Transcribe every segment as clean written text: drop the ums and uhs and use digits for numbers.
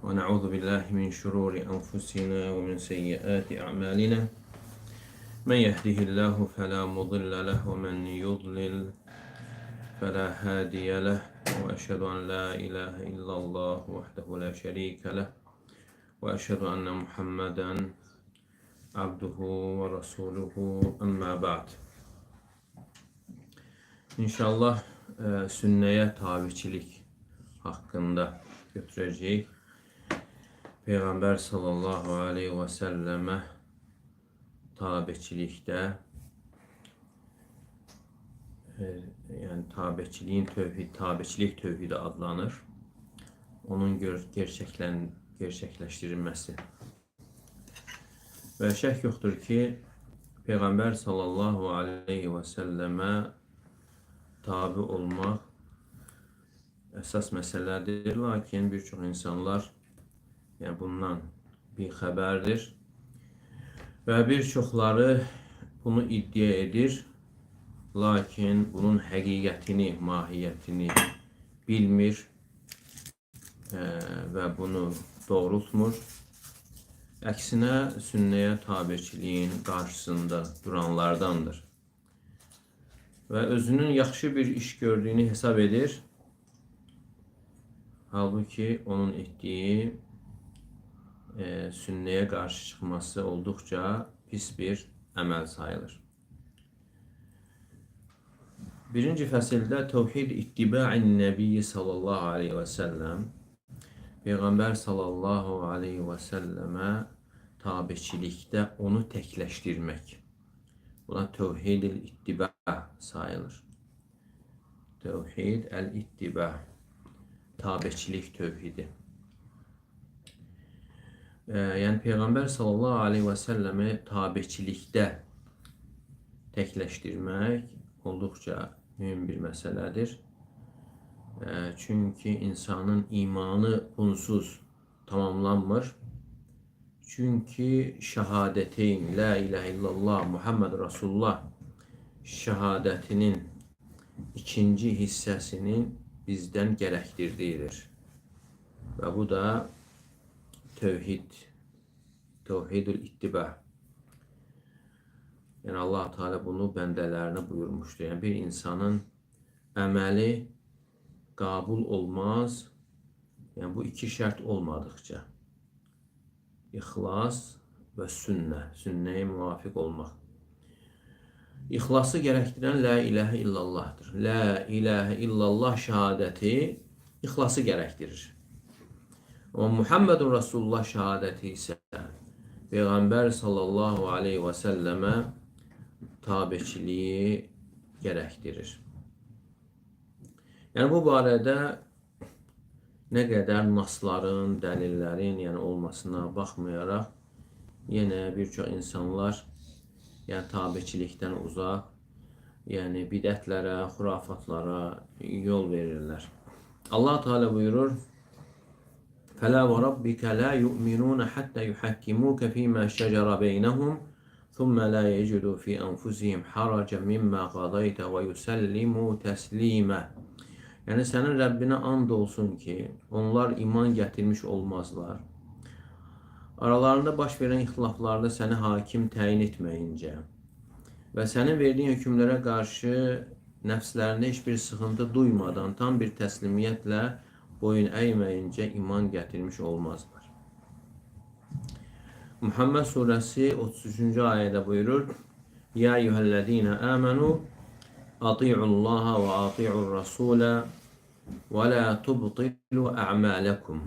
ونعوذ بالله من شرور أنفسنا ومن سيئات أعمالنا من يهده الله فلا مضل له ومن يضلل فلا هادي له وأشهد أن لا إله إلا الله وحده لا شريك له وأشهد أن محمدا عبده ورسوله أما بعد. İnşallah sünnəyə tabiçilik hakkında götürəcəyik. Peyğəmbər sallallahu aleyhi və səlləmə tabiçilikdə yani tabiçilik tövhidi adlanır. Onun gerçəkləşdirilməsi. Və şək yoxdur ki, Peyğəmbər sallallahu aleyhi və səlləmə tabi olmaq əsas məsələdir. Lakin bir çox insanlar bundan bir xəbərdir və bir çoxları bunu iddia edir. Lakin bunun həqiqətini, mahiyyətini bilmir və bunu doğrultmur. Əksinə sünnəyə tabiçiliyin qarşısında duranlardandır. Və özünün yaxşı bir iş gördüyünü hesab edir. Halbuki onun etdiyi sünnəyə qarşı çıxması olduqca pis bir əməl sayılır. Birinci fəsildə Tevhid İttiba'in Nəbiyyi sallallahu aleyhi və səlləm Peyğəmbər sallallahu aleyhi və səlləmə tabiçilikdə onu təkləşdirmək. Buna Tevhid-i İttiba sayılır. Tevhid el-İttiba, tabiçilik tövhidi. Yani Peyğəmbər sallallahu aleyhi və səlləmi tabiçilikdə təkləşdirmək olduqca mühüm bir məsələdir. Çünki insanın imanı bunsuz tamamlanmır. Çünki şəhadəteyn, la ilahe illallah, Muhammed Resulullah şəhadətinin ikinci hissəsinin bizdən gərəkdirdiyidir. Və bu da Tevhid-ül İttiba. Yəni Allah Teala bunu bəndələrinə buyurmuşdur. Yəni bir insanın əməli qəbul olmaz. Yəni bu iki şərt olmadıqca. İxlas və sünnəyə müvafiq olmaq. İxlası gərəkdirən la ilahe illallahdır. La ilahe illallah şəhadəti ixlası gərəkdirir. Ama Muhammedun Resulullah şəhadəti isə Peyğəmbər sallallahu aleyhi və səlləmə tabiçiliyi gərəkdirir. Yəni bu barədə nə qədər nasların, dəlillərin olmasına baxmayaraq yenə bir çox insanlar tabiçilikdən uzaq, bidətlərə, xurafatlara yol verirlər. Allah Teala buyurur: فَلَا وَرَبِّكَ لَا يُؤْمِنُونَ حَتَّى يُحَكِّمُوكَ فِي مَا شَجَرَ بَيْنَهُمْ ثُمَّ لَا يَجِدُوا فِي أَنفُسِهِمْ حَرَجًا مِمَّا قَضَيْتَ وَيُسَلِّمُوا تَسْلِيمًا. Yəni sənin Rəbbinə and olsun ki, onlar iman gətirmiş olmazlar. Aralarında baş verən ixtilaflarda səni hakim təyin etməyincə və sənin verdiyin hökümlərə qarşı nəfslərində heç bir sıxıntı duymadan tam bir təslimiyyətlə boyun əyməyincə iman gətirmiş olmazlar. Muhammed surəsi 33-cü ayədə buyurur: Ya eyyuhəllezine amenu ati'ullaha və ati'ur rasulə və la tubtilu a'malakum.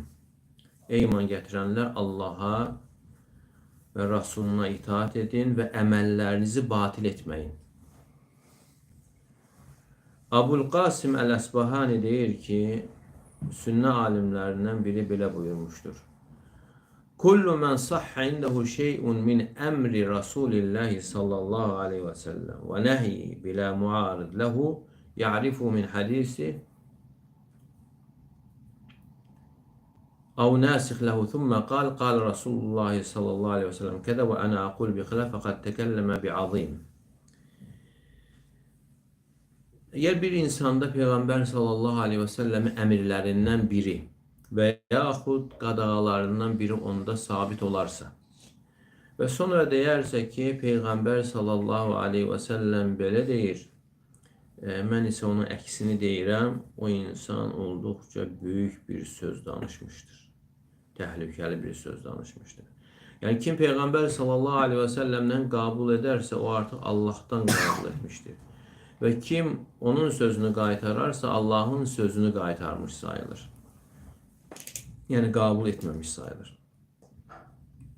Ey iman gətirənlər, Allaha və Rasuluna itaat edin və əməllərinizi batil etməyin. Abul-Qasim Əl-Əsbahani deyir ki, sünnə alimlərindən biri belə buyurmuşdur: Kullu men sahha indehu şey'un min emri Rasulillahi sallallahu aleyhi ve sellem ve nehyi bila muarid lehu ya'rifu min hadisi أو ناسخ له ثم قال رسول الله صلى الله عليه وسلم كذا وأنا أقول بخلاف فقد تكلم بعظيم. Eğer bir insanda Peygamber sallallahu aleyhi ve sellemin emirlerinden biri və yaxud qadağalarından biri onda sabit olarsa. Və sonra deyərsə ki, Peyğəmbər sallallahu aleyhi və səlləm belə deyir, mən isə onun əksini deyirəm, o insan olduqca böyük bir söz danışmışdır. Təhlükəli bir söz danışmışdır. Yəni kim Peyğəmbər sallallahu aleyhi və səlləmdən qəbul edərsə, o artıq Allahdan qəbul etmişdir. Və kim onun sözünü qaytararsa, Allahın sözünü qaytarmış sayılır. Yəni qəbul etməmiş sayılır.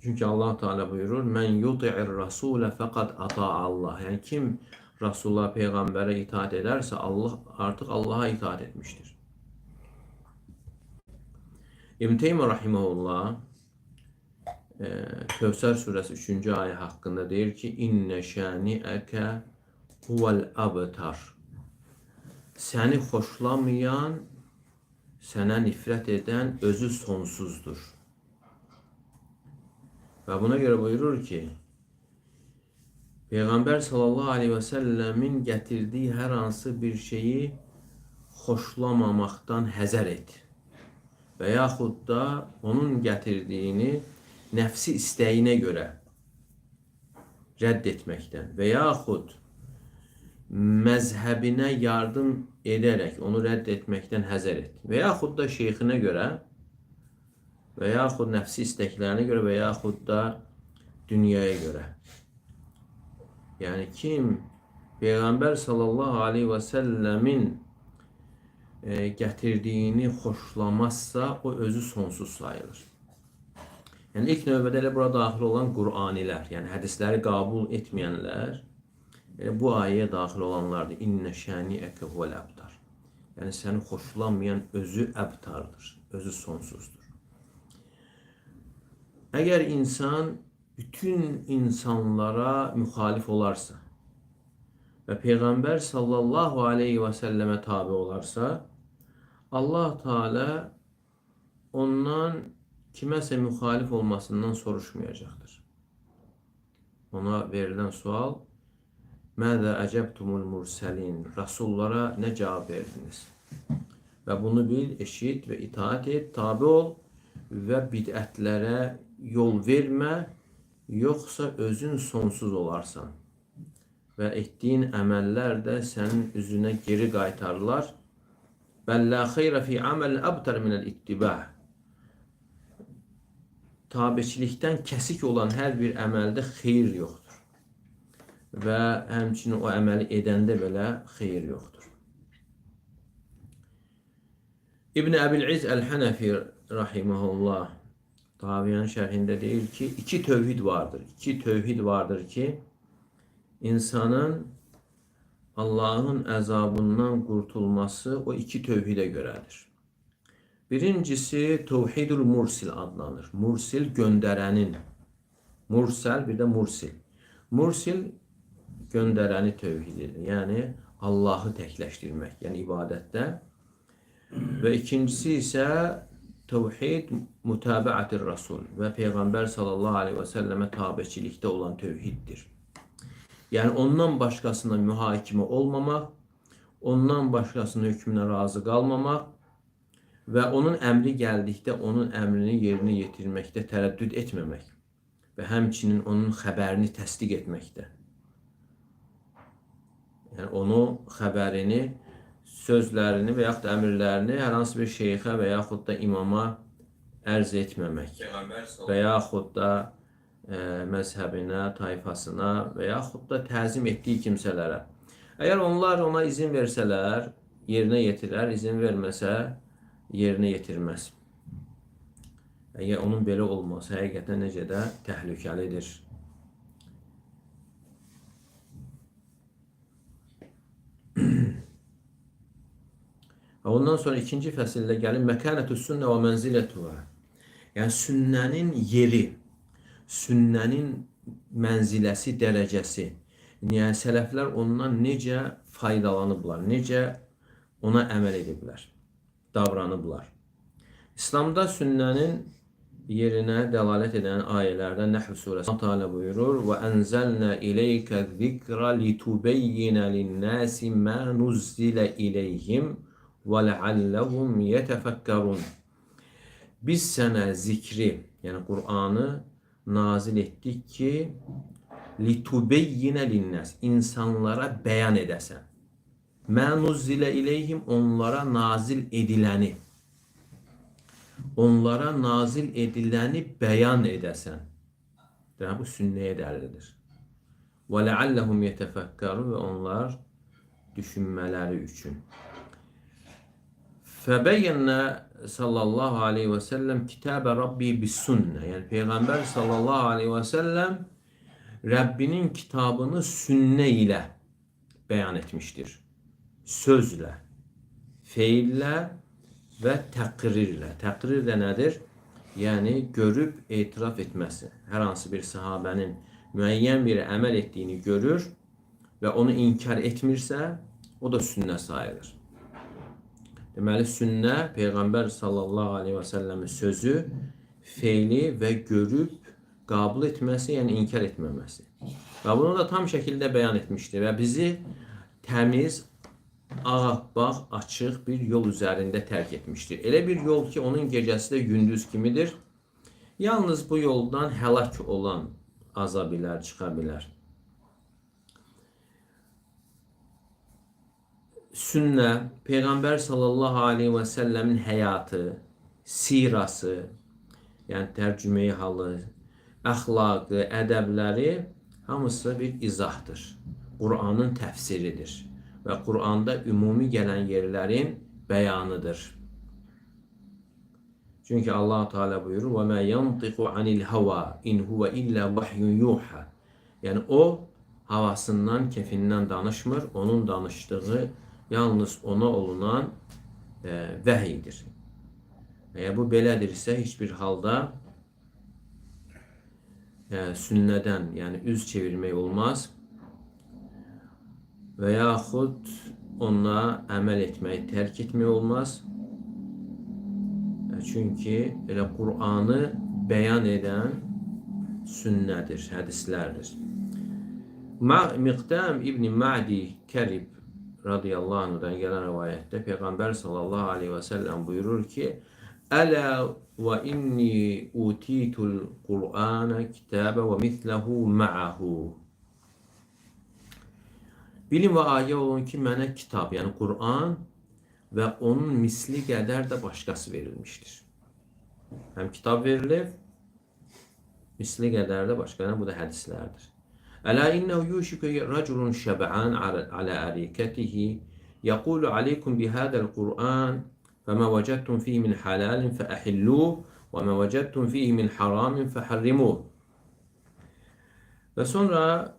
Çünki Allah Teala buyurur, "Men yuti'ir rasule faqad ata Allah." Yəni kim Rasulullah Peyğəmbərə itaat edərsə, Allah artıq Allah'a itaat etmişdir. İbn Teymiyyə rahimehullah Kevser suresi 3. ayet hakkında deyir ki, "İnne şani'eke huvel abtar." Səni xoşlamayan, sənə nifrət edən özü sonsuzdur. Və buna görə buyurur ki, Peyğəmbər sallallahu aleyhi və səlləmin gətirdiyi hər hansı bir şeyi xoşlamamaqdan həzər et. Və yaxud da onun gətirdiyini nəfsi istəyinə görə rədd etməkdən və yaxud məzhəbinə yardım edərək onu rədd etməkdən həzər et. Və yaxud da şeyxinə görə və yaxud nəfsi istəklərinə görə və yaxud da dünyaya görə. Yəni kim Peyğəmbər sallallahu aleyhi və səlləmin gətirdiyini xoşlamazsa, o özü sonsuz sayılır. Yəni ilk növbədə elə bura daxil olan Qur'anilər, yəni hədisləri qəbul etməyənlər bu ayəyə daxil olanlardır. İnnə şəni'əkə huvel əbtar. Yəni səni xoşlamayan özü əbtardır, özü sonsuzdur. Əgər insan bütün insanlara müxalif olarsa və Peyğəmbər sallallahu aleyhi və səlləmə tabi olarsa, Allah Teala ondan kiməsə müxalif olmasından soruşmayacaqdır. Ona verilən sual, "Məzə əcəbtumul mursəlin?" Rasullara nə cavab verdiniz? Və bunu bil, eşit və itaat et, tabi ol və bidətlərə yol vermə, yoxsa özün sonsuz olarsan və etdiyin əməllər də sənin üzünə geri qaytarlar. Bəllə xeyrə fi əməlin əbtər minəl ittibah. Tabiçilikdən kəsik olan hər bir əməldə xeyir yoxdur. Və həmçinin o əməli edəndə belə xeyir yoxdur. İbn Əbil-İz Əl-Hənəfi rahiməhullah Taviyanın şərhində deyir ki, iki tövhid vardır. İki tövhid vardır ki, insanın Allah'ın əzabından qurtulması o iki tövhidə görədir. Birincisi Tevhidul Mursil adlanır. Mursil göndərənin. Mursel bir də Mursil. Mursil göndərəni tövhididir. Yəni Allah'ı təkləşdirmək, yəni ibadətdə. Və ikincisi isə Tevhid Mutabaətir Rasul və Peyğəmbər sallallahu aleyhi və səlləmə tabiçilikdə olan tövhiddir. Yəni ondan başqasına mühakimə olmamaq, ondan başqasının hökmünə razı qalmamaq və onun əmri gəldikdə onun əmrini yerinə yetirməkdə tərəddüd etməmək və həmçinin onun xəbərini təsdiq etməkdə. Yəni onu xəbərini, sözlərini və yaxud da əmrlərini hər hansı bir şeyxə və yaxud da imama ərz etməmək və yaxud da məzhəbinə, tayfasına və yaxud da təzim etdiyi kimsələrə. Əgər onlar ona izin versələr, yerinə yetirər, izin verməsə, yerinə yetirməz. Əgər onun belə olması həqiqətən necə də təhlükəlidir. Ondan sonra ikinci fəsildə gəlin Məkanətü's sünnə və mənzilətuhə. Yəni sünnənin yeri, sünnənin mənziləsi, dərəcəsi. Yəni sələflər ondan necə faydalanıblar, necə ona əməl ediblər, davranıblar. İslamda sünnənin yerinə dəlalət edən ayələrdən Nəhl surəsi Allah Teala buyurur: "Və ənzəlnə ileykə zikra litubeyyinə linnəsi mə nuzzilə ileyhim və ləalləhum yetefəkkarun." Biz sənə zikri, yəni Qur'anı nazil etdik ki, litubeyyinə linnəs, insanlara bəyan edəsən. Mə nuzzilə ileyhim, onlara nazil ediləni. Onlara nazil ediləni bəyan edəsən. Yəni, bu sünnəyə dəlildir. Və ləalləhum yetəfəkkəru, və onlar düşünmələri üçün. Fəbəyyənə sallallahu aleyhi və səlləm kitəbə Rabbi bis sünnə. Yəni, Peyğəmbər sallallahu aleyhi və səlləm Rəbbinin kitabını sünnə ilə bəyan etmişdir. Sözlə, feillə və təqrirlə. Təqrir də nədir? Yəni, görüb etiraf etməsi. Hər hansı bir sahabənin müəyyən bir əməl etdiyini görür və onu inkar etmirsə, o da sünnə sayılır. Deməli, sünnə Peyğəmbər sallallahu aleyhi və səlləmin sözü, feili və görüb qəbul etməsi, yəni inkar etməməsi. Və bunu da tam şəkildə bəyan etmişdir və bizi təmiz, ağappaq, açıq bir yol üzərində tərk etmişdir. Elə bir yol ki, onun gecəsi də gündüz kimidir. Yalnız bu yoldan həlak olan aza bilər, çıxa bilər. Sünnə, Peyğəmbər sallallahu aleyhi və səlləmin həyatı, sirası, yəni tərcümeyi halı, əxlaqı, ədəbləri hamısı bir izahdır. Qur'anın təfsiridir və Qur'anda ümumi gələn yerlərin bəyanıdır. Çünki Allah Teala buyurur: "Və mə yantiqu anil hava in huve illa vahyun yuha." Yəni o havasından, kefindən danışmır. Onun danışdığı yalnız ona olunan vəhiydir. Eğer bu belədirsə, heç bir halda sünnədən, yəni üz çevirmək olmaz və yaxud ona əməl etməyi tərk etmək olmaz. Çünki elə Qur'anı bəyan edən sünnədir, hədislərdir. Miqdam İbn Ma'di Kərib radiyallahu anhudan gələn rivayətdə Peyğəmbər sallallahu aleyhi və səlləm buyurur ki: "Ələ və inni utitul Qur'ana kitabə və misləhu ma'ahu." Bilin və ayə olun ki, mənə kitab, yəni Qur'an və onun misli qədər də başqası verilmişdir. Həm kitab verilir, misli qədər də başqa, yəni bu da hədislərdir. Ələ innəhu yuşiku raculun şəb'an alə ərikətihi yəqulu aleykum bihədəl Qur'an fəmə vəcədtum fihi min halalin fəəhilluh və mə vəcədtum fihi min haramin fəharrimuh. Və sonra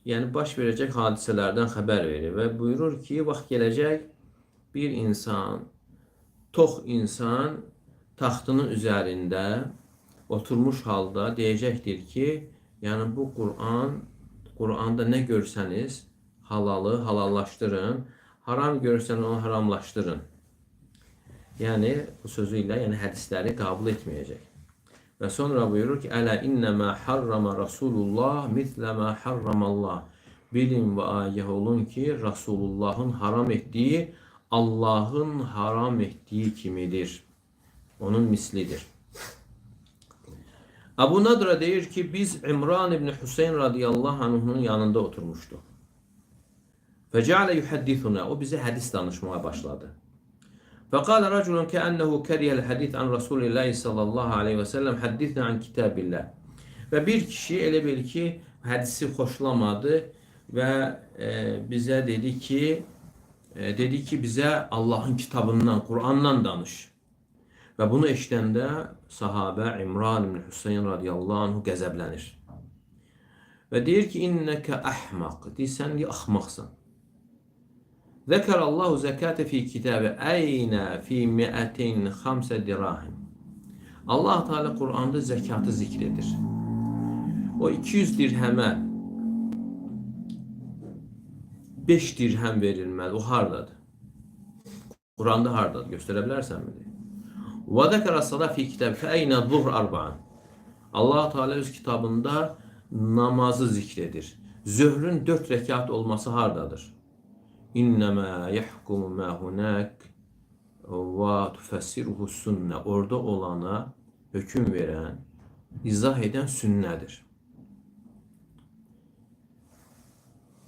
yəni baş verəcək hadisələrdən xəbər verir və buyurur ki, vaxt gələcək bir insan, tox insan taxtının üzərində oturmuş halda deyəcəkdir ki, yəni bu Qur'anda nə görsəniz halalı halallaşdırın, haram görsəniz onu haramlaşdırın. Yəni bu sözü ilə yəni hədisləri qəbul etməyəcək. Və sonra buyurur ki, "Ələ innəmə harrama Rasulullah misləmə harramallah." Bilin və agah olun ki, Rasulullahın haram etdiyi Allahın haram etdiyi kimidir. Onun mislidir. Abu Nadra deyir ki, biz İmran ibn Hüseyin radiyallahu anh'ın yanında oturmuşduq. Feceale yuhaddithuna, o bize hadis danışmaya başladı. Fekale raculun keannehu keriyel hadis an Resulillahi sallallahu aleyhi ve sellem haddithna an kitabillah. Ve bir kişi elə bil ki hadisi xoşlamadı ve bize dedi ki bize Allah'ın kitabından, Kur'an'dan danış. Ve bunu eşitəndə sahabə İmran ibn Hüseyin radiyallahu anhu qəzəblənir. Və deyir ki, innəkə əhmaq, deyirsən ki, axmaqsan. Zəkərallahu zəkətə fi kitabə əynə fi 205 dirahim. Allah Teala Kur'an'da zəkatı zikr edir. O 200 dirhəmə 5 dirhəm verilməli. O hardadır? Kur'an'da hardadır? Göstərə bilərsənmi? Və zəkərə salat fi kitabə fəeynə zuhr arba'an. Allah Teala öz kitabında namazı zikredir. Zöhrün 4 rekat olması hardadır? İnnemâ yahkumu mâ hunâk və tufəssiruhu sünnə. Orada olana hökm verən, izah edən sünnədir.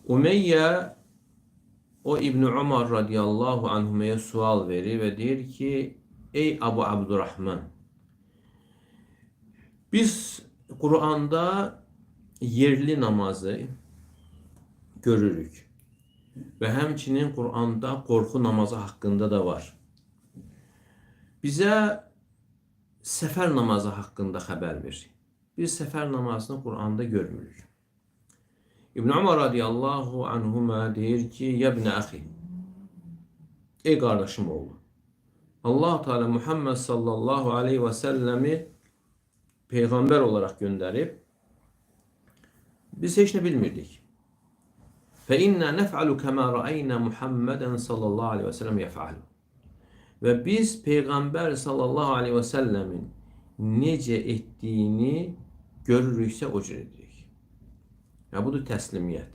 Umeyyə o İbn Umar radiyallahu anhumaya sual verir və deyir ki, ey Abu Abdurrahman, biz Quranda yerli namazı görürük və həmçinin Quranda qorxu namazı haqqında da var. Bizə səfər namazı haqqında xəbər ver. Biz səfər namazını Quranda görmürük. İbn Umar radiyallahu anhuma deyir ki, ya ibn əxi, ey qardaşım oğlu, Allah Teala Muhammed sallallahu aleyhi və səlləmi peyğəmbər olaraq göndərib, biz heç nə bilmirdik. فَإِنَّا نَفْعَلُ كَمَا رَأَيْنَا مُحَمَّدًا sallallahu aleyhi və səlləm yəf'alu. Və biz peyğəmbər sallallahu aleyhi və səlləmin necə etdiyini görürüksə o cür edirik. Ya budur təslimiyyət.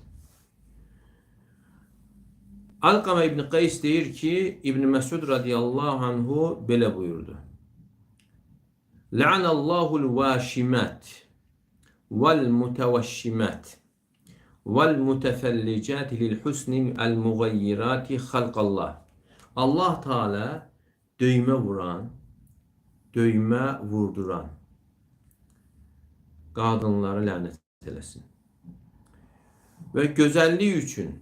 Alqama İbn Qays deyir ki, İbn Məsud radiyallahu anhu belə buyurdu. La'anallahul vashimat vel mutavashshimat vel mutefallicat lil husni el mugayyirati halqallah. Allah Teala döymə vuran, döymə vurduran qadınları lənət eləsin. Və gözəllik üçün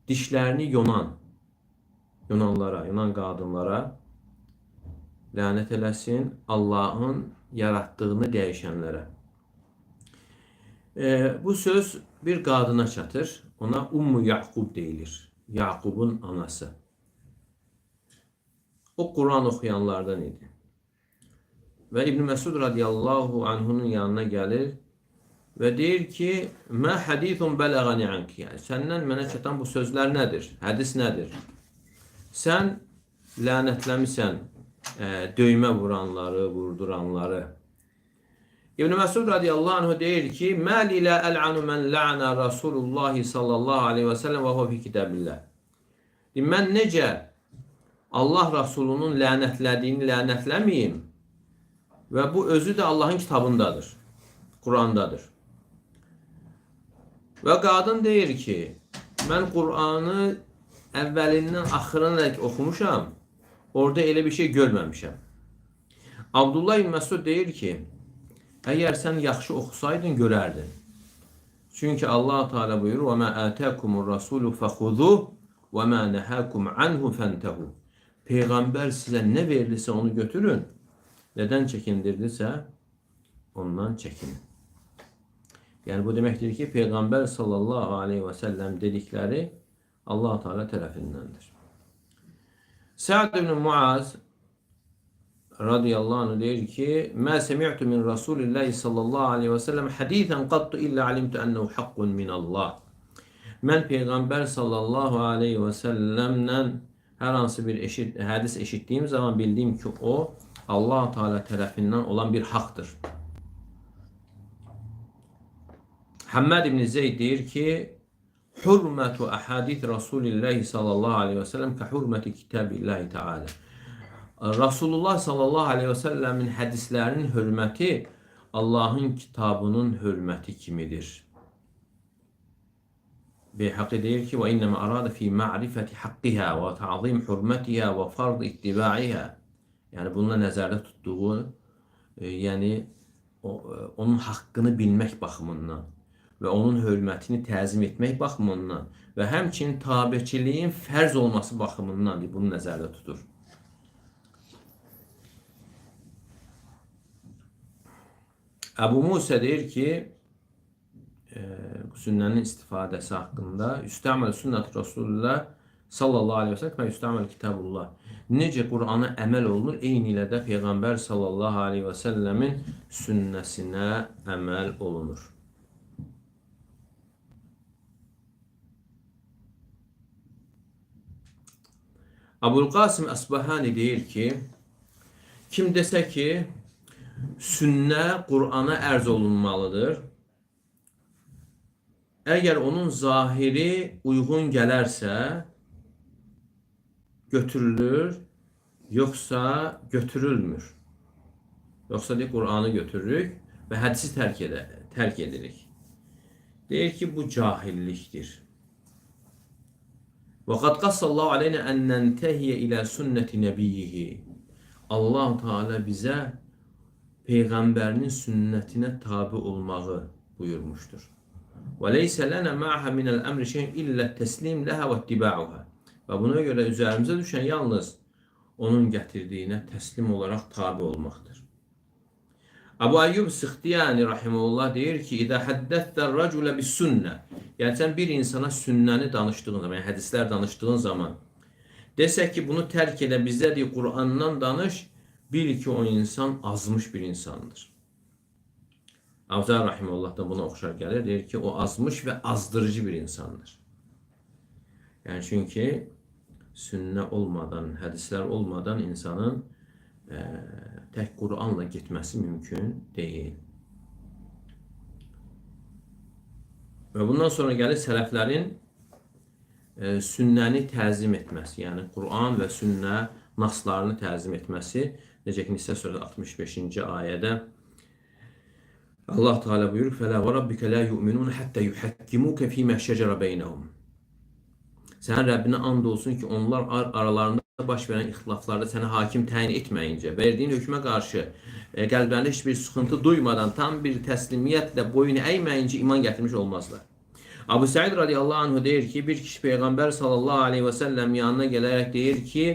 dişlərini yonan qadınlara lənət eləsin, Allahın yaratdığını dəyişənlərə. Bu söz bir qadına çatır, ona Ummu Yaqub deyilir, Yaqubun anası. O Quran oxuyanlardan idi. Və İbn Məsud radiyallahu anhunun yanına gəlir və deyir ki, mə hədithun bələğəni anki. Yəni, səndən mənə çatan bu sözlər nədir? Hədis nədir? Sən lənətləmisən döymə vuranları, vurduranları. İbn Məsud radiyallahu anhu deyir ki, məli ilə əl'anu mən la'na Rasulullah sallallahu aleyhi və səlləm və huve fi kitabillah. Mən necə Allah Rasulunun lənətlədiyini lənətləməyim və bu özü də Allahın kitabındadır, Qurandadır. Və qadın deyir ki, mən Qur'anı əvvəlindən axırına oxumuşam, orada elə bir şey görməmişəm. Abdullah ibn Məsud deyir ki, əgər sən yaxşı oxusaydın, görərdin. Çünki Allah Teala buyurur, وَمَا آتَاكُمُ الرَّسُولُ فَخُذُوهُ وَمَا نَهَاكُمْ عَنْهُ فَانْتَهُ. Peyğəmbər sizə nə verilirsə onu götürün. Nədən çəkindirdisə, ondan çəkinin. Yəni bu deməkdir ki, Peyğəmbər sallallahu aleyhi və səlləm dedikləri Allah Teala tərəfindəndir. Sa'd ibn Muaz radiyallahu anh deyir ki, mə semi'tu min Rasulillahi sallallahu aleyhi və səlləm hədithən qattu illə alimtu ənəhu haqqun min Allah. Mən Peyğəmbər sallallahu aleyhi və səlləmlə hər hansı bir hədis eşitdiyim zaman bildim ki, o Allah Teala tərəfindən olan bir haqdır. Həmməd ibn Zeyd deyir ki, hurmətu əhadith Rasulillahi sallallahu aleyhi və səlləm kə hurməti kitabillahi Teala. Rasulullah sallallahu aleyhi və səlləmin hədislərinin hörməti Allahın kitabının hörməti kimidir. Beyhaqi deyir ki, və innəmə arada fi ma'rifəti haqqihə və ta'zim hurmətihə və fard ittiba'ihə. Yəni bununla nəzərdə tutduğu, yəni onun haqqını bilmək baxımından və onun hörmətini təzim etmək baxımından və həmçinin tabiçiliyin fərz olması baxımından bunu nəzərdə tutur. Əbu Musa deyir ki, sünnənin istifadəsi haqqında üstəməl sünnət Rasulullah sallallahu aleyhi və səlləm və üstəməl kitabullah. Necə Qur'ana əməl olunur, eyni ilə də Peyğəmbər sallallahu aleyhi və səlləmin sünnəsinə əməl olunur. Əbulqasım Əsbahani deyir ki, kim desə ki, sünnə Qur'ana ərz olunmalıdır, əgər onun zahiri uyğun gələrsə, götürülür, yoksa götürülmür. Yoksa deyir, Qur'anı götürürük və hədisi tərk edirik. Deyir ki, bu cahillikdir. Və qad qassallahu aleyna ən nəntehiyə ilə sünnəti nəbiyyihi. Allah Teala bizə Peyğəmbərinin sünnətinə tabi olmağı buyurmuşdur. Və leysə lənə ma'hə minəl əmri şeyin illə təslim ləhə və ittiba'uhə. Və buna görə üzərimizə düşən yalnız onun gətirdiyinə təslim olaraq tabi olmaqdır. Əbu Əyyub Sıxtiyani rahimehullah deyir ki, İdə həddətdə rəculə bis sünnə. Yəni, sən bir insana sünnəni danışdığın zaman, yəni hədislər danışdığın zaman, desək ki, bunu tərk edə bizdə deyir, Qur'andan danış, bil ki, o insan azmış bir insandır. Avzar rahimehullah da buna oxşar gəlir, deyir ki, o azmış və azdırıcı bir insandır. Yəni, çünki sünnə olmadan, hədislər olmadan insanın tək Qur'anla getməsi mümkün deyil. Və bundan sonra gəlir sələflərin sünnəni təzim etməsi, yəni Qur'an və sünnə naslarını təzim etməsi. Necə ki, Nisə surəsi 65-ci ayədə Allah Teala buyurur: "Fələ və rabbikə la yu'minun hatta yuhakkimuka fīmə şəcərə beynəhum." Sənin Rəbbinə and olsun ki, onlar aralarında baş verən ixtilaflarda səni hakim təyin etməyincə, verdiyin hökmə qarşı qəlblərində heç bir sıxıntı duymadan, tam bir təslimiyyətlə boyun əyməyincə iman gətirmiş olmazlar. Abu Said radiyallahu anh deyir ki, bir kişi Peyğəmbər sallallahu aleyhi və səlləm yanına gələrək deyir ki,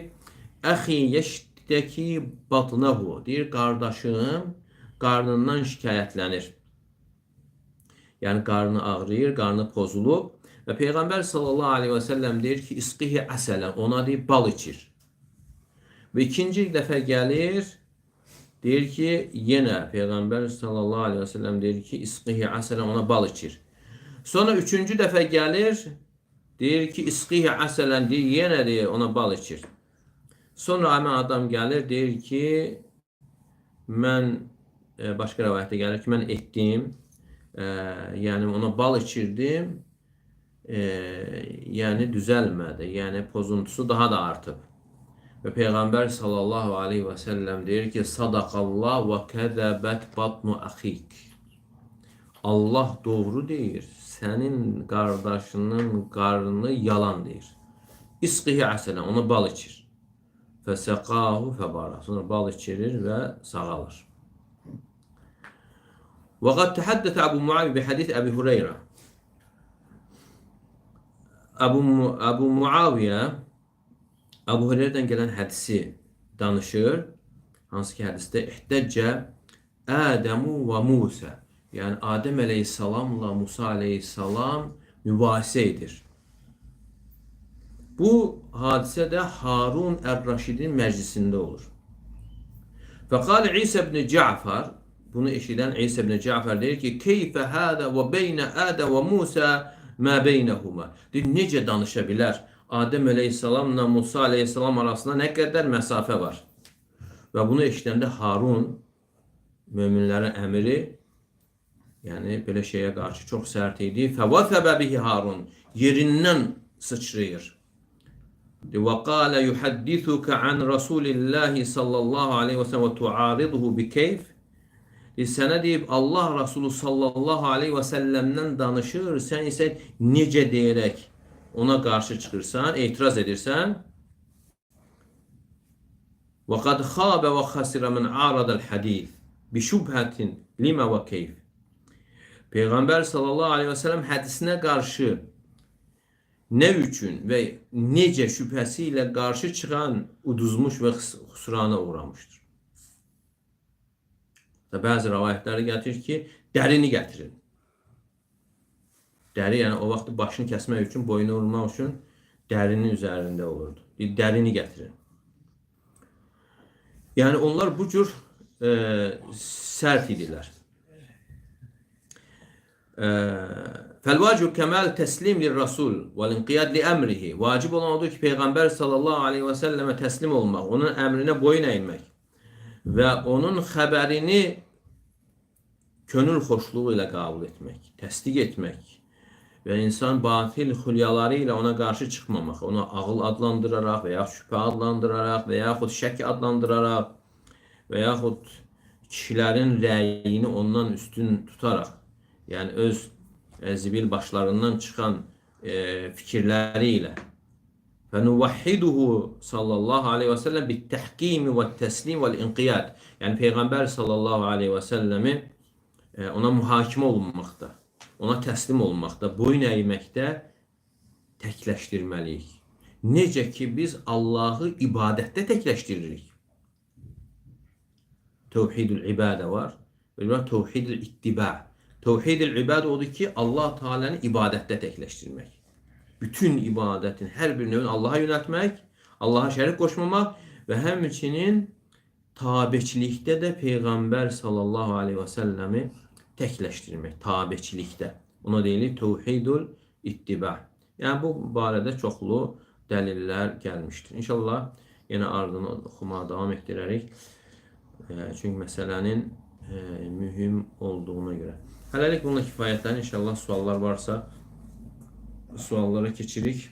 "Əxi yeşdəki batnahu." Deyir, qardaşım qarnından şikayətlənir. Yəni, qarnı ağrıyır, qarnı pozulub. Və Peyğəmbər sallallahu aleyhi və səlləm deyir ki, "İsqihi əsələn." Ona deyir, bal içir. Və ikinci dəfə gəlir, deyir ki, yenə Peyğəmbər sallallahu aleyhi və səlləm deyir ki, "İsqihi əsələn." Ona bal içir. Sonra üçüncü dəfə gəlir, deyir ki, "İsqihi əsələn." Deyir, yenə deyir, ona bal içir. Sonra həmin adam gəlir, deyir ki, mən, başqa rəvayətdə gəlir ki, mən etdim, yəni ona bal içirdim, yəni düzəlmədi, yəni pozuntusu daha da artıb. Və Peyğəmbər sallallahu aleyhi və səlləm deyir ki, "Sadaqallah və kəzəbət batnu əxik." Allah doğru deyir, sənin qardaşının qarnı yalan deyir. İsqihi əsələn, ona bal içir. Fəsəqahu fəbara. Sonra bal içirir və sağalır. Və qad təhəddətə Əbu Muavi bi hədis Əbi Hureyra. Əbu Muaviyə Əbu Hureyradan gələn hədisi danışır. Hansı ki, hədisdə "İhtəccə Ədəmu və Musa." Yəni, Adəm əleyhissalamla Musa əleyhissalam mübahisə edir. Bu hadisə də Harun Ər-Raşidin məclisində olur. Fəqal İsa ibn Cəfər, bunu eşidən İsa ibn Cəfər deyir ki, "Keyfə hədə və beynə Ədə və Musa mə beynəhuma." Deyir, necə danışa bilər? Adəm əleyhissalamla Musa əleyhissalam arasında nə qədər məsafə var? Və bunu eşidəndə Harun, möminlərin əmiri, yəni belə şeyə qarşı çox sərt idi. Fəvəfəbə bihi Harun, yerindən sıçrayır. Və qalə yuhaddithuka an Rasulillahi sallallahu aleyhi və səlləm və tuaridhu bi keyf. Sənə deyib, Allah Rasulü sallallahu aleyhi və səlləmdən danışır, sən isə necə deyərək ona qarşı çıxırsan, etiraz edirsən. Və qad xabə və xasirə min aradəl hədith bi şübhətin limə və keyf. Peyğəmbər sallallahu aleyhi və səlləm hədisinə qarşı nə üçün və necə şübhəsi ilə qarşı çıxan uduzmuş və xüsrana uğramışdır. Bəzi rəvayətləri gətirir ki, dərini gətirin. Dəri, yəni o vaxt başını kəsmək üçün, boynu vurmaq üçün dərinin üzərində olurdu. Dərini gətirin. Yəni onlar bu cür sərt idilər. Fəlvacib kəməl təslim lir-Rasul vəl-inqiyad li-əmrihi. Vacib olan odur ki, Peyğəmbər sallallahu aleyhi və səlləmə təslim olmaq, onun əmrinə boyun əymək və onun xəbərini könül xoşluğu ilə qəbul etmək, təsdiq etmək və insan batil xülyaları ilə ona qarşı çıxmamaq, ona ağıl adlandıraraq və ya şübhə adlandıraraq və yaxud şək adlandıraraq və yaxud kişilərin rəyini ondan üstün tutaraq, yəni öz zibil başlarından çıxan fikirləri ilə فَنُوَحِّدُهُ sallallahu aleyhi ve sellem بِالتَّحْكِيمِ وَالتَّسْلِيمِ وَالْاِنْقِيَادِ. Yəni Peyğəmbər sallallahu aleyhi ve sellemi ona muhakimə olunmaqda, ona təslim olunmaqda, boyun əyməkdə təkləşdirməliyik. Necə ki biz Allahı ibadətdə təkləşdiririk. Tevhidül ibadə var. Və tevhidül ittiba. Tevhidül ibadə odur ki Allah Teala'nı ibadətdə təkləşdirmək. Bütün ibadetin her bir növünü Allah'a yöneltmek, Allah'a şerik koşmamak ve həmçinin tabeçilikdə də Peyğəmbər sallallahu aleyhi ve sellemi təkləşdirmək, tabeçilikdə. Ona deyilir tevhidul ittiba. Yəni bu barədə çoxlu dəlillər gəlmişdir. İnşallah yenə ardını oxumaya davam etdirərik. Çünki məsələnin mühüm olduğuna görə. Hələlik bununla kifayətlənir. İnşallah suallar varsa suallara keçirik.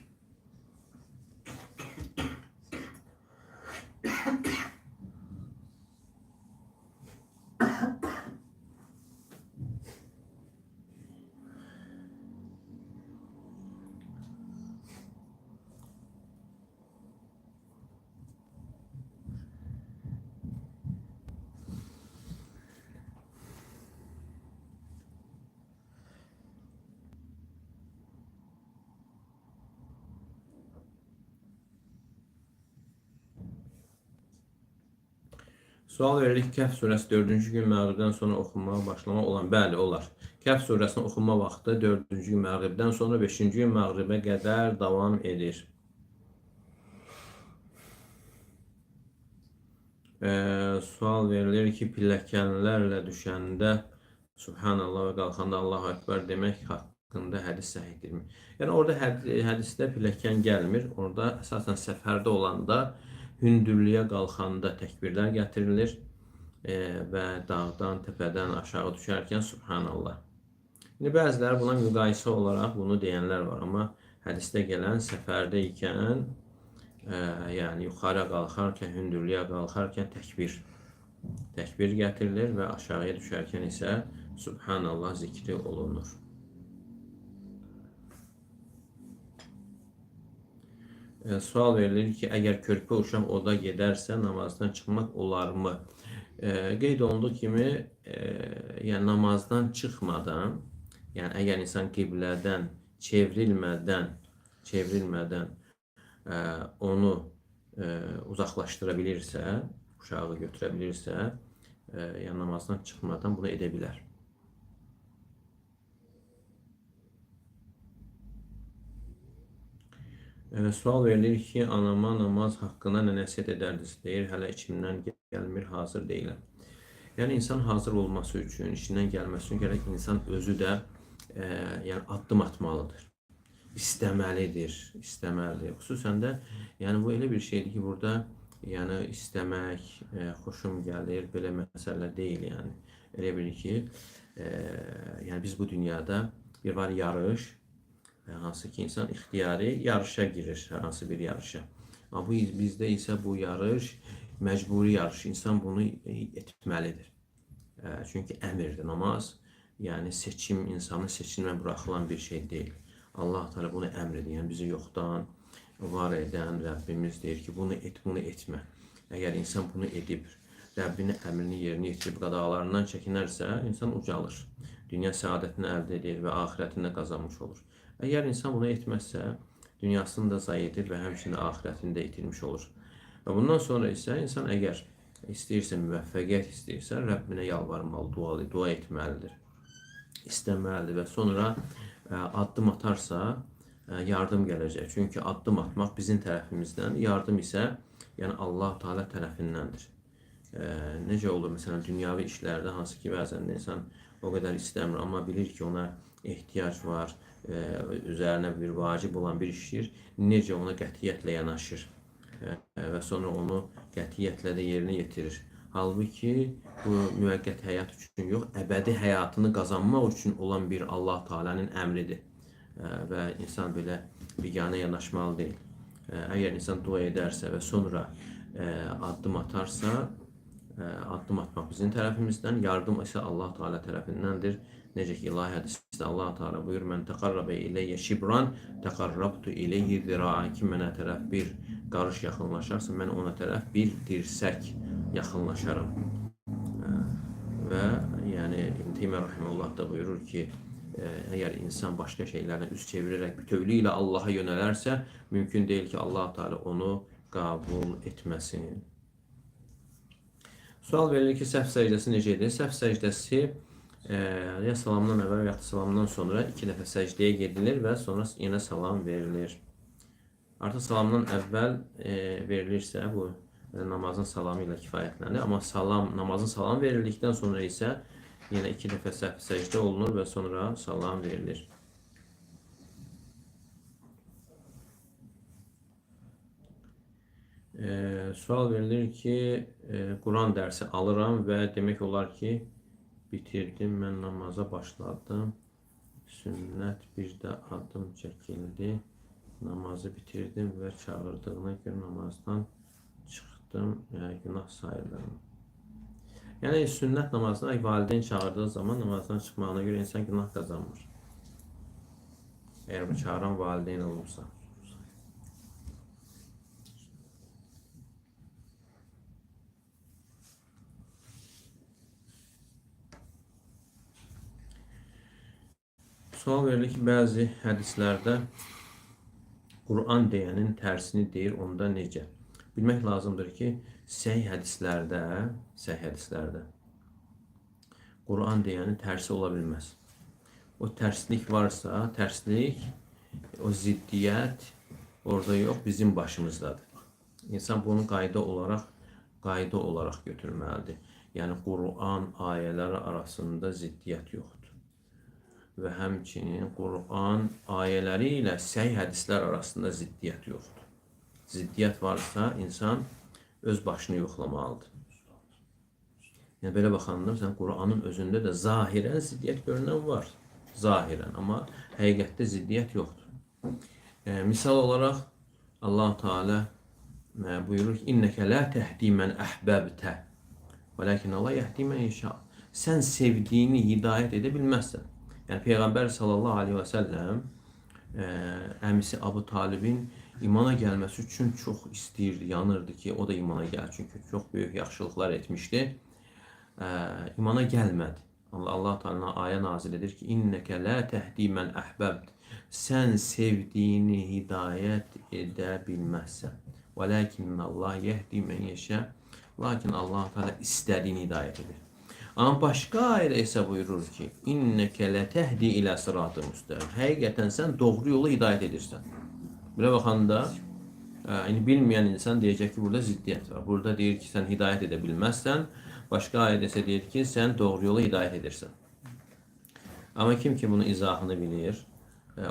Sual veririk, Kəhf surəsi 4-cü gün məğribdən sonra oxunmağa başlamaq olan. Bəli, olar. Kəhf surəsini oxunma vaxtı 4-cü gün məğribdən sonra 5-ci gün məğribə qədər davam edir. Sual verilir ki, pilləkənlərlə düşəndə Subhanallah və qalxanda Allahu Ekber demək haqqında hədis səhihdirmi? Yəni orada hədisdə pilləkən gəlmir. Orada əsasən səfərdə olanda hündürlüyə qalxanda təkbirlər gətirilir və dağdan, təpədən aşağı düşərkən Subhanallah. İndi bəziləri buna müqayisə olaraq bunu deyənlər var, amma hədisdə gələn səfərdə ikən, yəni yuxarı qalxarkən, hündürlüyə qalxarkən təkbir gətirilir və aşağıya düşərkən isə Subhanallah zikri olunur. Sual verilir ki, əgər körpə uşaq oda gedərsə namazdan çıxmaq olarmı? Qeyd olunduğu kimi, yəni namazdan çıxmadan, yəni əgər insan qiblədən çevrilmədən onu uzaqlaşdıra bilirsə, uşağı götürə bilirsə, yəni namazdan çıxmadan bunu edə bilər. Sual verilir ki, anama namaz haqqında nə nəsihət edərdiniz deyir, hələ içimdən gəlmir, hazır deyiləm. Yəni insan hazır olması üçün, içindən gəlməsi üçün gərək insan özü də yəni addım atmalıdır. İstəməlidir. Xüsusən də yəni bu elə bir şeydir ki, burada yəni istəmək, xoşum gəlir, belə məsələ deyil yəni. Elə bir ki, yəni biz bu dünyada bir var yarış, hansı ki insan ixtiyari yarışa girir, hansı bir yarışa. Amma bizdə isə bu yarış məcburi yarış. İnsan bunu etməlidir. Çünki əmrdir namaz. Yəni seçim, insanın seçimlə buraxılan bir şey deyil. Allah Teala bunu əmr edir. Yəni bizi yoxdan var edən Rəbbimiz deyir ki, bunu et, bunu etmə. Əgər insan bunu edib, Rəbbinin əmrini yerinə yetirib qadağalarından çəkinərsə, insan ucalır. Dünya səadətini əldə edir və axirətini qazanmış olur. Əgər insan bunu etməzsə, dünyasını da zayi edir və həmçinin axirətini də itirmiş olur. Və bundan sonra isə insan əgər istəyirsə, müvəffəqiyyət istəyirsə, Rəbbinə yalvarmalı, dua etməlidir, istəməlidir və sonra addım atarsa yardım gələcək. Çünki addım atmaq bizim tərəfimizdən, yardım isə yəni Allah Teala tərəfindəndir. Necə olur məsələn dünyavi işlərdə, hansı ki bəzən insan o qədər istəmir, amma bilir ki ona ehtiyac var, üzərinə bir vacib olan bir işdir, necə ona qətiyyətlə yanaşır və sonra onu qətiyyətlə də yerinə yetirir. Halbuki bu müvəqqəti həyat üçün yox, əbədi həyatını qazanmaq üçün olan bir Allah Teala'nın əmridir. və insan belə biganə yanaşmalı deyil. Əgər insan dua edərsə və sonra addım atarsa, addım atmaq bizim tərəfimizdən, yardım isə Allah Teala tərəfindəndir. Necə ki ilahi hədisdə Allah Teala buyurur: "Mən təqarrabə ileyyə şibran, təqarrabtu ileyhi ziraan." Kim mənə tərəf bir qarış yaxınlaşarsa, mən ona tərəf bir dirsək yaxınlaşaram. Və yəni İbn Teymiyyə rahimehullah da buyurur ki, əgər insan başqa şeylərdən üz çevirərək bütövlüyü ilə Allaha yönələrsə, mümkün deyil ki, Allah Teala onu qəbul etməsin. Sual verilir ki, səhv səcdəsi necə edir? Səhv səcdəsi ya salamdan əvvəl ya da salamdan sonra 2 dəfə səcdəyə gedilir və sonra yenə salam verilir. Artıq salamdan əvvəl verilirsə, bu namazın salamı ilə kifayətlənir. Amma namazın salam verildikdən sonra isə yenə 2 dəfə səhv səcdə olunur və sonra salam verilir. Sual verilir ki, Quran dərsi alıram və demək olar ki, bitirdim, mən namaza başladım, sünnət bir də adım çəkildi, namazı bitirdim və çağırdığına görə namazdan çıxdım, günah sayılır. Yəni, sünnət namazına valideyn çağırdığı zaman namazdan çıxmağına görə insan günah qazanmır. Əgər bu çağıran valideyn olursa. Sual verilir ki, bəzi hədislərdə Quran deyənin tərsini deyir, onda necə? Bilmək lazımdır ki, səhih hədislərdə Quran deyənin tərsi ola bilməz. O tərslik varsa, o ziddiyyət orada yox, bizim başımızdadır. İnsan bunu qayda olaraq götürməlidir. Yəni, Quran ayələri arasında ziddiyyət yoxdur. Və həmçinin Quran ayələri ilə səhih hədislər arasında ziddiyyət yoxdur. Ziddiyyət varsa, insan öz başını yoxlamalıdır. Yəni, belə baxanda, Quranın özündə də zahirən ziddiyyət görünən var. Zahirən, amma həqiqətdə ziddiyyət yoxdur. Misal olaraq, Allah Teala buyurur ki, İnnəkə lə təhdi mən əhbəbtə və ləkin Allah yəhdi mən yeşə. Sən sevdiyini hidayət edə bilməzsən. Yəni, Peyğəmbər sallallahu aleyhi və səlləm əmisi Abu Talibin imana gəlməsi üçün çox istəyirdi, yanırdı ki, o da imana gəl. Çünki çox böyük yaxşılıqlar etmişdi. İmana gəlmədi. Allah Teala ayə nazil edir ki, İnnəkə lə təhdi mən əhbəbt. Sən sevdiyini hidayət edə bilməzsən. Və ləkin Allah yəhdi mən yeşə. Lakin Allah Teala istədiyini hidayət edir. Amma başqa ayədə isə buyurur ki, İnnəkə lətəhdi ilə sıratı müstəqim. Həqiqətən sən doğru yolu hidayət edirsən. Belə baxanda, bilməyən insan deyəcək ki, burada ziddiyyət var. Burada deyir ki, sən hidayət edə bilməzsən. Başqa ayədə isə deyir ki, sən doğru yolu hidayət edirsən. Amma kim ki bunu izahını bilir,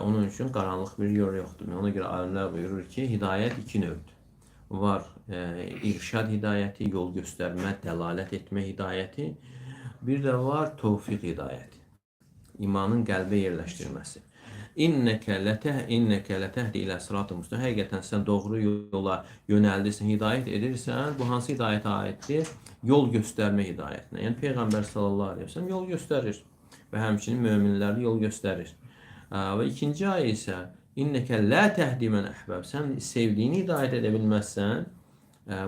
onun üçün qaranlıq bir yol yoxdur. Ona görə alimlər buyurur ki, hidayət 2 növdür. Var irşad hidayəti, yol göstərmə, dəlalət etmə hidayəti. Bir də var tövfiq hidayəti, imanın qəlbə yerləşdirməsi. İnnəkə lətəhdi ilə sıratı müstəqim. Həqiqətən sən doğru yola yönəldirsən, hidayət edirsən. Bu hansı hidayətə aiddir? Yol göstərmə hidayətinə. Yəni Peyğəmbər sallallahu aleyhi və səlləm yol göstərir və həmçinin möminlərə yol göstərir. Və ikinci ayə isə İnnəkə lə təhdi mən əhbəb. Sən sevdiyini hidayət edə bilməzsən.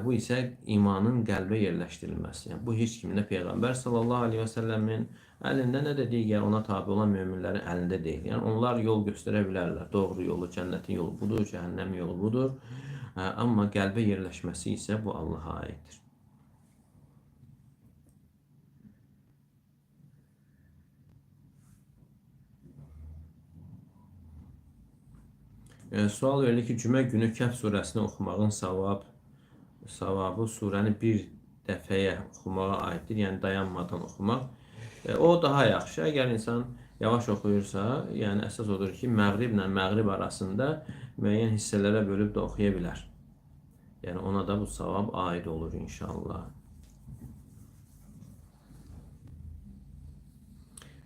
Bu isə imanın qəlbə yerləşdirilməsi. Yəni, bu heç kimin də Peyğəmbər sallallahu aleyhi və səlləmin əlində, nə də digər ona tabi olan möminlərin əlində deyil. Yəni, onlar yol göstərə bilərlər. Doğru yolu, cənnətin yolu budur, cəhənnəm yolu budur. Amma qəlbə yerləşməsi isə bu Allaha aiddir. Sual verilir ki, cümə günü Kəhf surəsini oxumağın savabı surəni bir dəfəyə oxumağa aiddir, yəni dayanmadan oxumaq. O daha yaxşı. Əgər insan yavaş oxuyursa, yəni əsas odur ki, məğriblə məğrib arasında müəyyən hissələrə bölüb də oxuya bilər. Yəni ona da bu savab aid olur inşallah.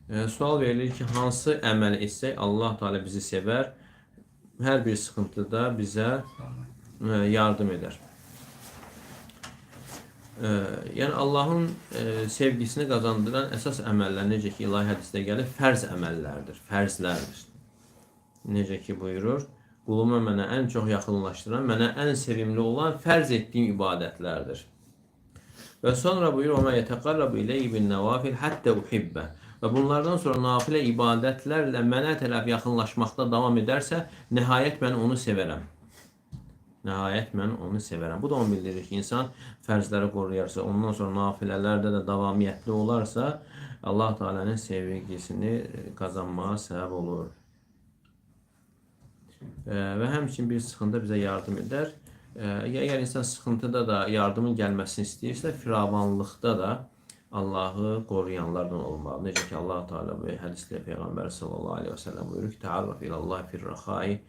Sual verilir ki, hansı əməl etsək Allah Teala bizi sevər, hər bir sıxıntıda bizə yardım edər. Yəni Allahın sevgisini qazandıran əsas əməllər, necə ki ilahi hədisdə gəlir, fərz əməllərdir, fərzlərdir. Necə ki buyurur, quluma mənə ən çox yaxınlaşdıran, mənə ən sevimli olan fərz etdiyim ibadətlərdir. Və sonra buyurur, "Ona yetəqarrabu ileyhi bin nevafil hatta uhibbə." Və bunlardan sonra nafilə ibadətlərlə mənə tərəf yaxınlaşmaqda davam edərsə, nəhayət mən onu sevərəm. Nəhayət mən onu sevərəm. Bu da onu bildirir ki, insan fərzləri qoruyarsa, ondan sonra nafilələrdə də davamiyyətli olarsa, Allah Teala'nın sevgisini qazanmağa səbəb olur. Və həmçinin bir sıxıntı bizə yardım edər. Əgər insan sıxıntıda da yardımın gəlməsini istəyirsə, firavanlıqda da Allahı qoruyanlardan olmalı. Necə ki Allah Teala bu hədisdə Peyğəmbər sallallahu aleyhi və səlləm buyurur ki, "Təarraf ilallah fir-raxai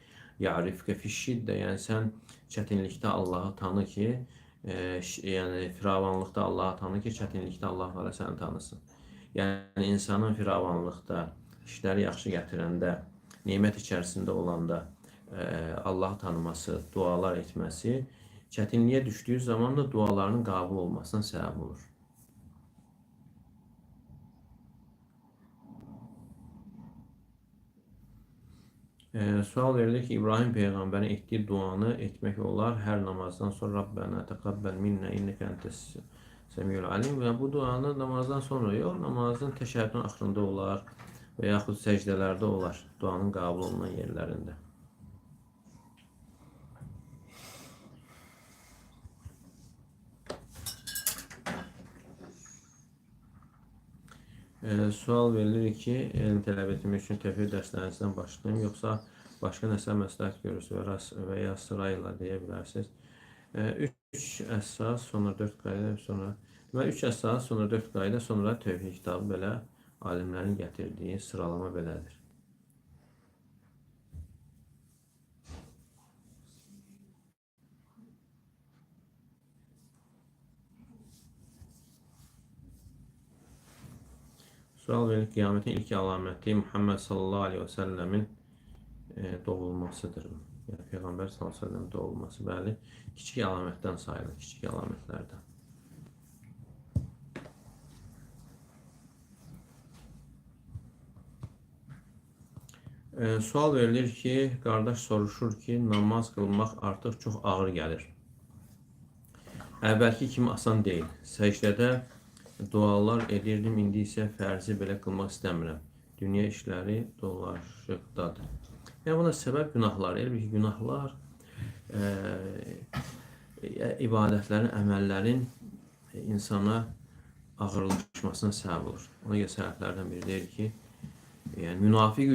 ya'rifke fiş-şiddə." Yəni sən çətinlikdə Allahı tanı ki, yəni firavanlıqda Allahı tanı ki, çətinlikdə Allah Teala səni tanısın. Yəni insanın firavanlıqda, işləri yaxşı gətirəndə, nemət içərisində olanda Allahı tanıması, dualar etməsi, çətinliyə düşdüyü zaman da dualarının qəbul olmasına səbəb olur. Sual verilir ki, İbrahim Peyğəmbərin etdiyi duanı etmək olar hər namazdan sonra Rabbənə təqabbel minnə innəkə entes səmiyul alim. Və bu duanı namazdan sonra yox, namazın təşəhhüdün axırında olar və yaxud səcdələrdə olar, duanın qəbul olunan yerlərində. Sual verilir ki, elm tələb etmək üçün təfsir dərslərinizdən başlayayım, yoxsa başqa nəsə məsləhət görürsünüz və ya sırayla deyə bilərsiniz. 3 əsas, sonra 4 qayda, sonra 3 əsas, sonra 4 qayda, sonra tövhid kitabı, belə alimlərin gətirdiyi sıralama belədir. Sual verir, qiyamətin ilk əlaməti Muhammed sallallahu aleyhi və səlləmin doğulmasıdır. Yəni Peyğəmbər sallallahu aleyhi və səlləmin doğulması, bəli, kiçik əlamətdən sayılır, kiçik əlamətlərdən. Sual verilir ki, qardaş soruşur ki, namaz qılmaq artıq çox ağır gəlir. Əvvəlki kimi asan deyil. Səcdədə dualar edirdim, indi isə fərzi belə qılmaq istəmirəm. Dünya işləri dolaşıqdadır. Yəni buna səbəb günahlar. Elə bir ki, günahlar ibadətlərin, əməllərin insana ağırlaşmasına səbəb olur. Ona görə səbəblərdən biri deyir ki, yəni münafiq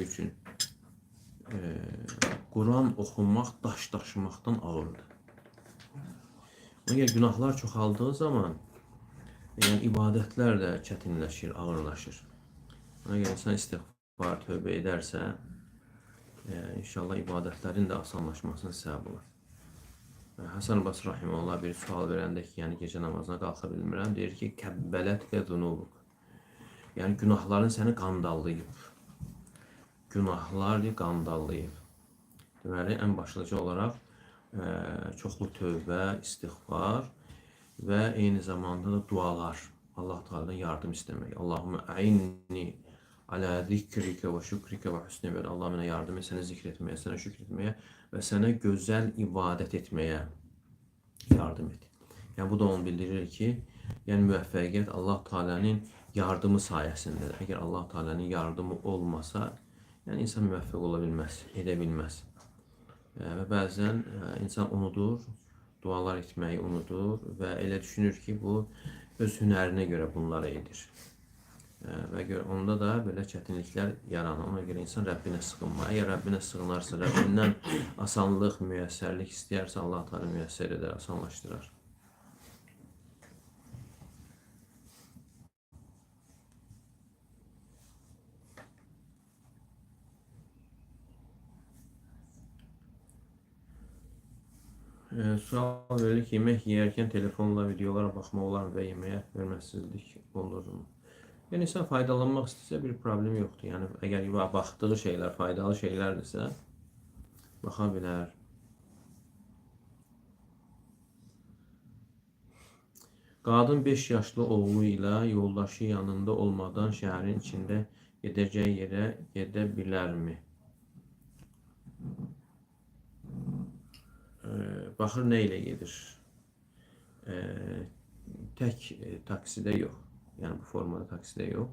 üçün Quran oxunmaq daş daşımaqdan ağırdır. Ona görə günahlar çoxaldığı zaman yəni ibadətlər də çətinləşir, ağırlaşır. Ona görə insan istiğfar, tövbə edərsə, inşallah ibadətlərin də asanlaşmasına səbəb olur. Həsən Basri Rahiməhullah bir sual verəndə ki, yəni gecə namazına qalxa bilmirəm, deyir ki, kəbbələt və zunubuk. Yəni günahların səni qandallayıb. Günahlar qandallayıb. Deməli, ən başlıca olaraq çoxlu tövbə, istiğfar və eyni zamanda da dualar, Allah Teala'dan yardım istəmək. Allahümme a'inni ala zikrike və şükrike və husni ibadət. Allah mənə yardım et, sənə zikr etməyə, sənə şükr etməyə və sənə gözəl ibadət etməyə yardım et. Yəni bu da onu bildirir ki, yəni müvəffəqiyyət Allah Teala'nın yardımı sayəsindədir. Əgər Allah Teala'nın yardımı olmasa, yəni insan müvəffəq ola bilməz, edə bilməz. Və bəzən insan unudur, dualar etməyi unudur və elə düşünür ki, bu öz hünərinə görə bunları edir. Və onda da belə çətinliklər yaranır. Ona görə insan Rəbbinə sığınma. Əgər Rəbbinə sığınarsa, Rəbbindən asanlıq, müyəssərlik istəyərsə, Allah Teala müyəssər edər, asanlaşdırar. Sual verilir ki, yemək yeyərkən telefonla videolara baxmaq olar və yeməyə hörmətsizlik olur mu? Yəni insan faydalanmaq istəsə bir problem yoxdur. Yəni əgər baxdığı şeylər faydalı şeylərdirsə, baxa bilər. Qadın 5 yaşlı oğlu ilə yoldaşı yanında olmadan şəhərin içində gedəcəyi yerə gedə bilərmi? Baxır nə ilə gedir? Tək taksidə yox. Yəni bu formada taksidə yox.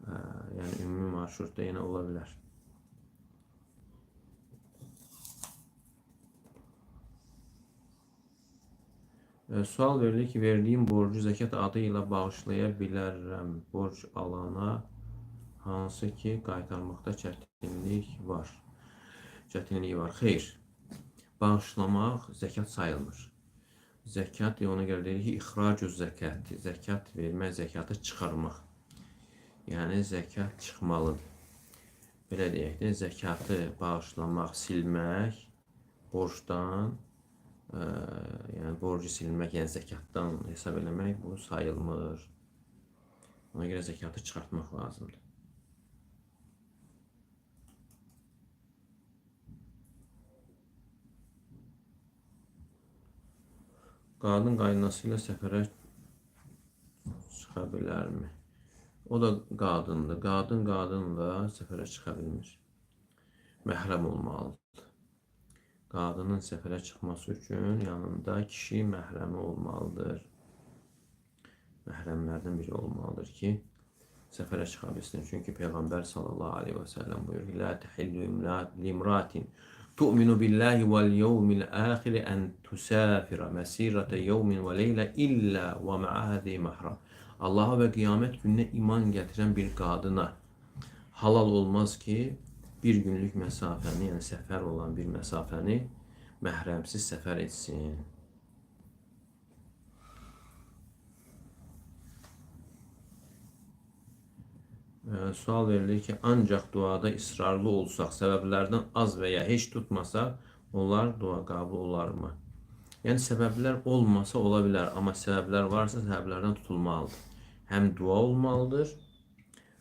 Yəni ümumi marşrutda yenə ola bilər. Sual verilir ki, verdiyim borcu zəkat adı ilə bağışlaya bilərəm. Borc alana hansı ki qaytarmaqda çətinlik var. Xeyr. Bağışlamaq zəkat sayılmır. Zəkat ona görə deyir ki, ixracu zəkat. Zəkat vermək, zəkatı çıxarmaq. Yəni zəkat çıxmalıdır. Belə deyək də, zəkatı bağışlamaq, silmək, borcdan, yəni borcu silmək, yəni zəkatdan hesab eləmək bu sayılmır. Ona görə zəkatı çıxartmaq lazımdır. Qadın qaynanası ilə səfərə çıxa bilərmi? O da qadındır. Qadın qadınla səfərə çıxa bilmir. Məhrəm olmalıdır. Qadının səfərə çıxması üçün yanında kişi məhrəmi olmalıdır. Məhrəmlərdən biri olmalıdır ki, səfərə çıxa bilsin. Çünki Peyğəmbər sallallahu aleyhi və səlləm buyurur ki, "La tehillu limratin tu'minu billahi vel yevmil ahir en tusafira mesirete yevmin ve leyle illa ve ma'aha zi mahram." Allah'a ve kıyamet gününe iman getiren bir kadına halal olmaz ki bir günlük mesafəni, yəni səfər olan bir mesafəni məhrəmsiz səfər etsin. Sual verilir ki, ancaq duada ısrarlı olsaq, səbəblərdən az və ya heç tutmasaq, onlar dua qəbul olarmı? Yəni səbəblər olmasa ola bilər, amma səbəblər varsa səbəblərdən tutulmalıdır. Həm dua olmalıdır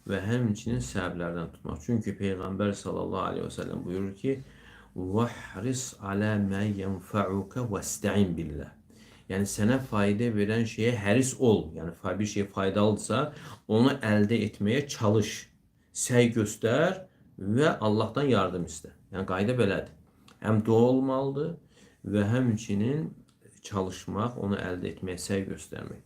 və həmçinin səbəblərdən tutmaq. Çünki Peyğəmbər sallallahu aleyhi və səlləm buyurur ki, "Vahris ala ma yenfa'uka vesta'in billah." Yəni sənə fayda verən şeyə həris ol. Yəni bir şey faydalıdırsa, onu əldə etməyə çalış. Səy göstər və Allahdan yardım istə. Yəni qayda belədir. Həm dua olmalıdır və həmçinin çalışmaq, onu əldə etməyə səy göstərmək.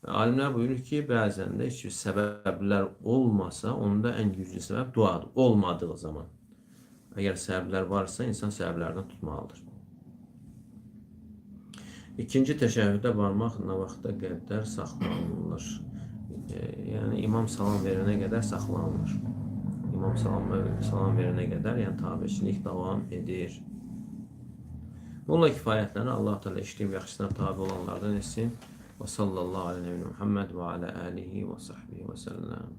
Alimlər buyurur ki, bəzən də heç bir səbəblər olmasa, onda ən güclü səbəb duadır. Olmadığı zaman. Əgər səbəblər varsa, insan səbəblərdən tutmalıdır. İkinci təşəhhüdə varmaq nə vaxta qədər saxlanılır? Yəni imam salam verənə qədər saxlanılır. İmam salam verənə qədər, yəni tabiçilik davam edir. Bununla kifayətlənir. Allah Teala işləyib yaxşısına tabi olanlardan etsin. Və sallallahu aleyhi və Muhammed və alə alihi və sahbihi və səlləm.